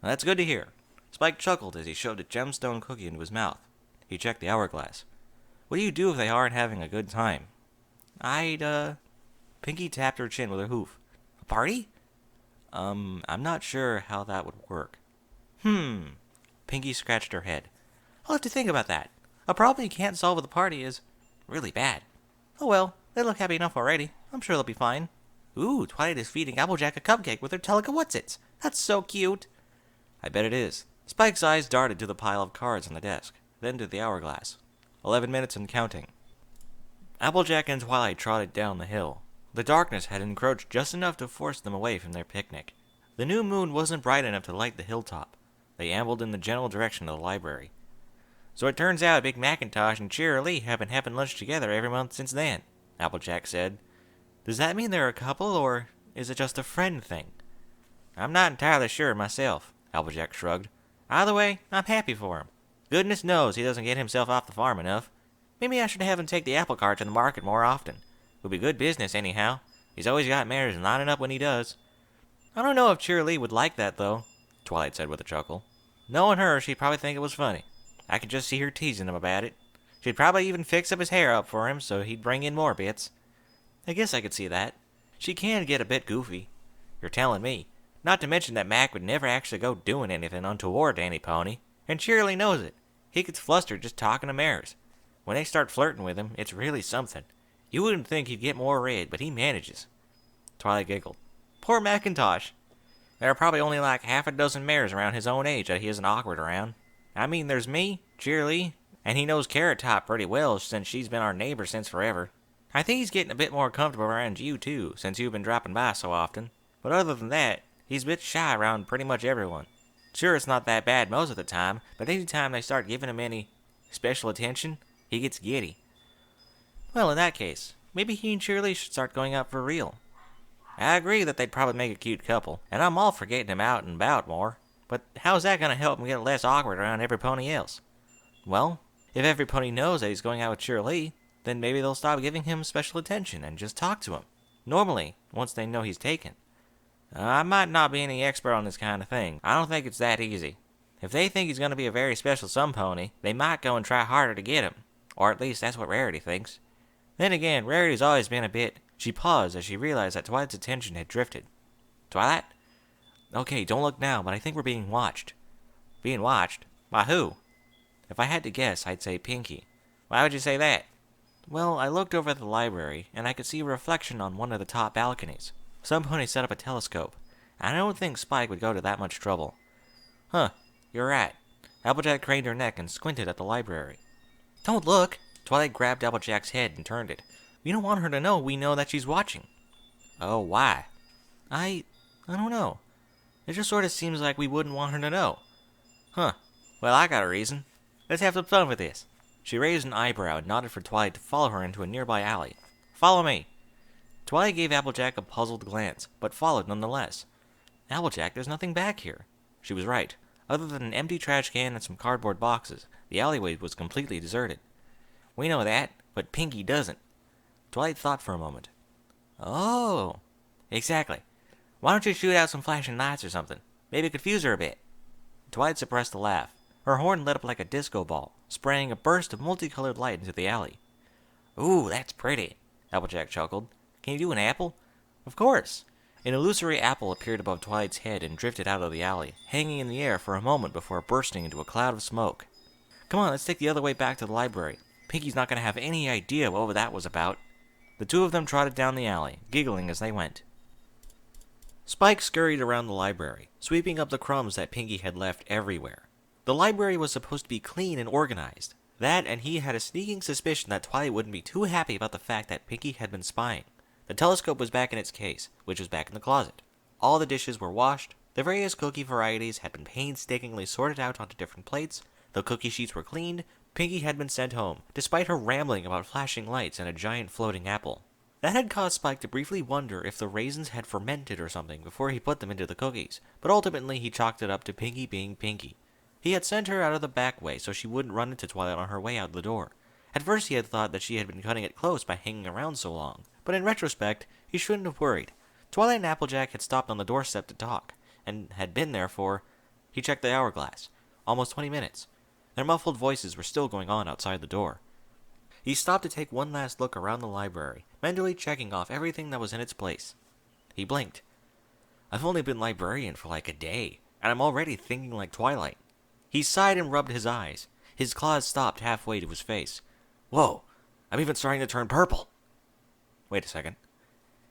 Well, that's good to hear. Spike chuckled as he shoved a gemstone cookie into his mouth. He checked the hourglass. What do you do if they aren't having a good time? Pinky tapped her chin with her hoof. A party? I'm not sure how that would work. Pinky scratched her head. I'll have to think about that. A problem you can't solve with a party is really bad. Oh well, they look happy enough already. I'm sure they'll be fine. Ooh, Twilight is feeding Applejack a cupcake with her Teleka-Whatsits. That's so cute. I bet it is. Spike's eyes darted to the pile of cards on the desk, then to the hourglass. 11 minutes and counting. Applejack and Twilight trotted down the hill. The darkness had encroached just enough to force them away from their picnic. The new moon wasn't bright enough to light the hilltop. They ambled in the general direction of the library. So it turns out Big Macintosh and Cheer Lee have been having lunch together every month since then, Applejack said. Does that mean they're a couple, or is it just a friend thing? I'm not entirely sure myself, Applejack shrugged. Either way, I'm happy for him. Goodness knows he doesn't get himself off the farm enough. Maybe I should have him take the apple cart to the market more often. It would be good business, anyhow. He's always got mares lining up when he does. I don't know if Cheerilee would like that, though, Twilight said with a chuckle. Knowing her, she'd probably think it was funny. I could just see her teasing him about it. She'd probably even fix up his hair up for him so he'd bring in more bits. I guess I could see that. She can get a bit goofy. You're telling me. Not to mention that Mac would never actually go doing anything untoward to any pony, and Cheerilee knows it. He gets flustered just talking to mares. When they start flirting with him, it's really something. You wouldn't think he'd get more red, but he manages. Twilight giggled. Poor Macintosh. There are probably only like half a dozen mares around his own age that he isn't awkward around. I mean, there's me, Cheerilee, and he knows Carrot Top pretty well since she's been our neighbor since forever. I think he's getting a bit more comfortable around you, too, since you've been dropping by so often. But other than that, he's a bit shy around pretty much everyone. Sure, it's not that bad most of the time, but any time they start giving him any special attention, he gets giddy. Well, in that case, maybe he and Cheerilee should start going out for real. I agree that they'd probably make a cute couple, and I'm all for getting him out and about more. But how's that going to help him get less awkward around every pony else? Well, if every pony knows that he's going out with Cheerilee, then maybe they'll stop giving him special attention and just talk to him. Normally, once they know he's taken. I might not be any expert on this kind of thing. I don't think it's that easy. If they think he's going to be a very special some pony, they might go and try harder to get him. Or at least that's what Rarity thinks. Then again, Rarity's always been a bit... She paused as she realized that Twilight's attention had drifted. Twilight? Okay, don't look now, but I think we're being watched. Being watched? By who? If I had to guess, I'd say Pinky. Why would you say that? Well, I looked over at the library, and I could see a reflection on one of the top balconies. Some pony set up a telescope, and I don't think Spike would go to that much trouble. Huh, you're right. Applejack craned her neck and squinted at the library. Don't look! Twilight grabbed Applejack's head and turned it. We don't want her to know we know that she's watching. Oh, why? I don't know. It just sort of seems like we wouldn't want her to know. Huh. Well, I got a reason. Let's have some fun with this. She raised an eyebrow and nodded for Twilight to follow her into a nearby alley. Follow me. Twilight gave Applejack a puzzled glance, but followed nonetheless. Applejack, there's nothing back here. She was right. Other than an empty trash can and some cardboard boxes, the alleyway was completely deserted. We know that, but Pinky doesn't. Twilight thought for a moment. Oh, exactly. Why don't you shoot out some flashing lights or something? Maybe confuse her a bit. Twilight suppressed a laugh. Her horn lit up like a disco ball, spraying a burst of multicolored light into the alley. Ooh, that's pretty, Applejack chuckled. Can you do an apple? Of course. An illusory apple appeared above Twilight's head and drifted out of the alley, hanging in the air for a moment before bursting into a cloud of smoke. Come on, let's take the other way back to the library. Pinky's not going to have any idea what that was about. The two of them trotted down the alley, giggling as they went. Spike scurried around the library, sweeping up the crumbs that Pinky had left everywhere. The library was supposed to be clean and organized. That, and he had a sneaking suspicion that Twilight wouldn't be too happy about the fact that Pinky had been spying. The telescope was back in its case, which was back in the closet. All the dishes were washed, the various cookie varieties had been painstakingly sorted out onto different plates, the cookie sheets were cleaned, Pinky had been sent home, despite her rambling about flashing lights and a giant floating apple. That had caused Spike to briefly wonder if the raisins had fermented or something before he put them into the cookies, but ultimately he chalked it up to Pinky being Pinky. He had sent her out of the back way so she wouldn't run into Twilight on her way out the door. At first he had thought that she had been cutting it close by hanging around so long, but in retrospect, he shouldn't have worried. Twilight and Applejack had stopped on the doorstep to talk, and had been there for... He checked the hourglass. Almost 20 minutes. Their muffled voices were still going on outside the door. He stopped to take one last look around the library, mentally checking off everything that was in its place. He blinked. I've only been librarian for like a day, and I'm already thinking like Twilight. He sighed and rubbed his eyes. His claws stopped halfway to his face. Whoa, I'm even starting to turn purple. Wait a second.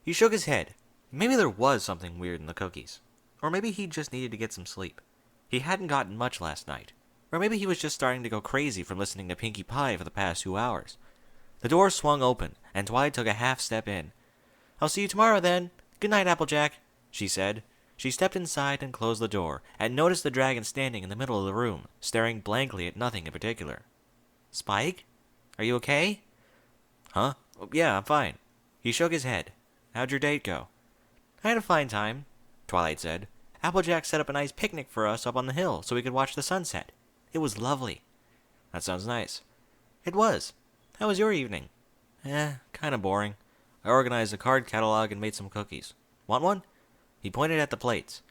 He shook his head. Maybe there was something weird in the cookies. Or maybe he just needed to get some sleep. He hadn't gotten much last night. Or maybe he was just starting to go crazy from listening to Pinkie Pie for the past 2 hours. The door swung open, and Twilight took a half step in. I'll see you tomorrow, then. Good night, Applejack, she said. She stepped inside and closed the door, and noticed the dragon standing in the middle of the room, staring blankly at nothing in particular. Spike? Are you okay? Huh? Yeah, I'm fine. He shook his head. How'd your date go? I had a fine time, Twilight said. Applejack set up a nice picnic for us up on the hill so we could watch the sunset. It was lovely. That sounds nice. It was. How was your evening? Kinda boring. I organized a card catalog and made some cookies. Want one? He pointed at the plates.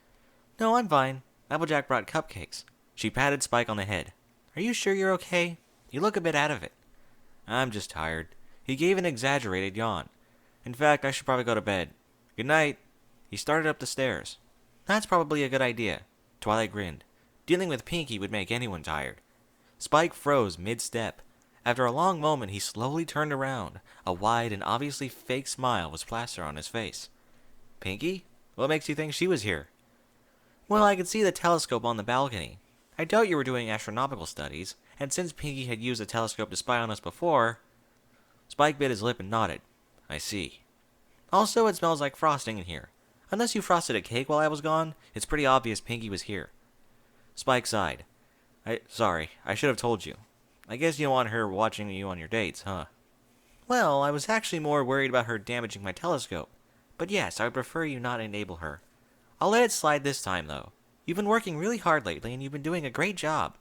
No, I'm fine. Applejack brought cupcakes. She patted Spike on the head. Are you sure you're okay? You look a bit out of it. I'm just tired. He gave an exaggerated yawn. In fact, I should probably go to bed. Good night. He started up the stairs. That's probably a good idea. Twilight grinned. Dealing with Pinky would make anyone tired. Spike froze mid-step. After a long moment, he slowly turned around. A wide and obviously fake smile was plastered on his face. Pinky? What makes you think she was here? Well, I could see the telescope on the balcony. I doubt you were doing astronomical studies, and since Pinky had used a telescope to spy on us before... Spike bit his lip and nodded. I see. Also, it smells like frosting in here. Unless you frosted a cake while I was gone, it's pretty obvious Pinky was here. Spike sighed. Sorry, I should have told you. I guess you don't want her watching you on your dates, huh? Well, I was actually more worried about her damaging my telescope. But yes, I would prefer you not enable her. I'll let it slide this time, though. You've been working really hard lately, and you've been doing a great job.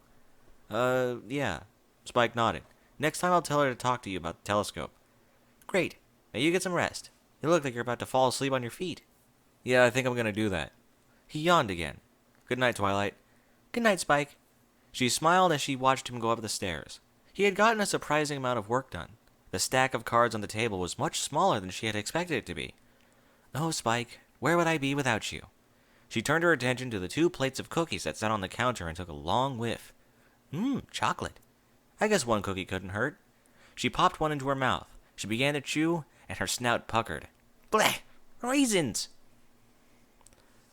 Yeah. Spike nodded. Next time I'll tell her to talk to you about the telescope. Great. Now you get some rest. You look like you're about to fall asleep on your feet. Yeah, I think I'm gonna do that. He yawned again. Good night, Twilight. Good night, Spike. She smiled as she watched him go up the stairs. He had gotten a surprising amount of work done. The stack of cards on the table was much smaller than she had expected it to be. Oh, Spike, where would I be without you? She turned her attention to the 2 plates of cookies that sat on the counter and took a long whiff. Chocolate. I guess one cookie couldn't hurt. She popped one into her mouth. She began to chew, and her snout puckered. Bleh! Raisins!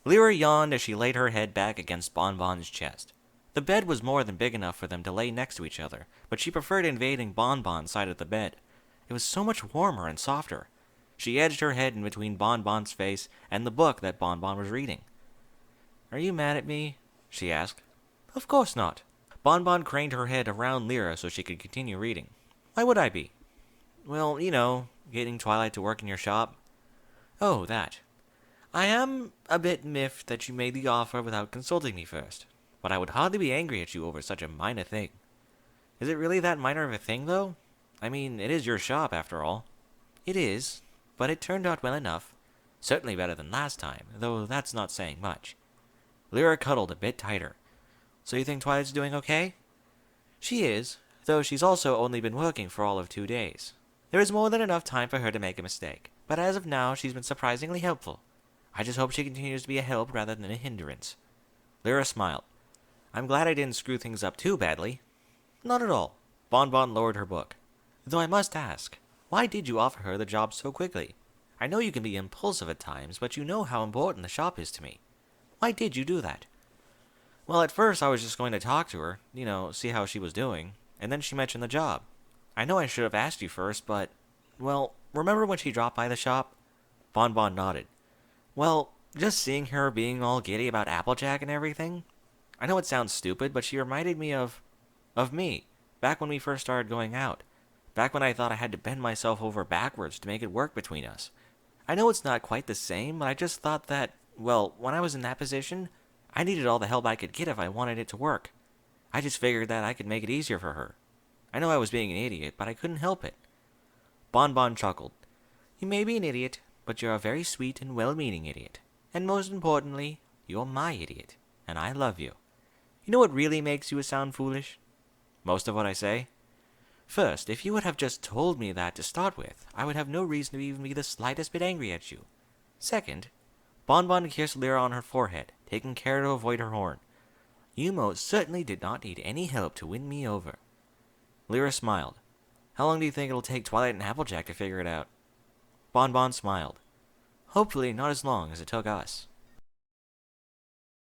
Lyra yawned as she laid her head back against Bon Bon's chest. The bed was more than big enough for them to lay next to each other, but she preferred invading Bon Bon's side of the bed. It was so much warmer and softer. She edged her head in between Bon Bon's face and the book that Bon Bon was reading. Are you mad at me? She asked. Of course not. Bon Bon craned her head around Lyra so she could continue reading. Why would I be? Well, you know, getting Twilight to work in your shop. Oh, that. I am a bit miffed that you made the offer without consulting me first, but I would hardly be angry at you over such a minor thing. Is it really that minor of a thing, though? I mean, it is your shop, after all. It is, but it turned out well enough. Certainly better than last time, though that's not saying much. Lyra cuddled a bit tighter. So you think Twilight's doing okay? She is, though she's also only been working for all of 2 days. There is more than enough time for her to make a mistake, but as of now, she's been surprisingly helpful. I just hope she continues to be a help rather than a hindrance. Lyra smiled. I'm glad I didn't screw things up too badly. Not at all. Bon Bon lowered her book. Though I must ask, why did you offer her the job so quickly? I know you can be impulsive at times, but you know how important the shop is to me. Why did you do that? Well, at first I was just going to talk to her, see how she was doing, and then she mentioned the job. I know I should have asked you first, but, well, remember when she dropped by the shop? Bon Bon nodded. Well, just seeing her being all giddy about Applejack and everything. I know it sounds stupid, but she reminded me of me, back when we first started going out. Back when I thought I had to bend myself over backwards to make it work between us. I know it's not quite the same, but I just thought that, well, when I was in that position, I needed all the help I could get if I wanted it to work. I just figured that I could make it easier for her. I know I was being an idiot, but I couldn't help it. Bon Bon chuckled. You may be an idiot, but you're a very sweet and well-meaning idiot. And most importantly, you're my idiot, and I love you. You know what really makes you sound foolish? Most of what I say? First, if you would have just told me that to start with, I would have no reason to even be the slightest bit angry at you. Second, Bon Bon kissed Lyra on her forehead, taking care to avoid her horn. You most certainly did not need any help to win me over. Lyra smiled. How long do you think it'll take Twilight and Applejack to figure it out? Bon Bon smiled. Hopefully not as long as it took us.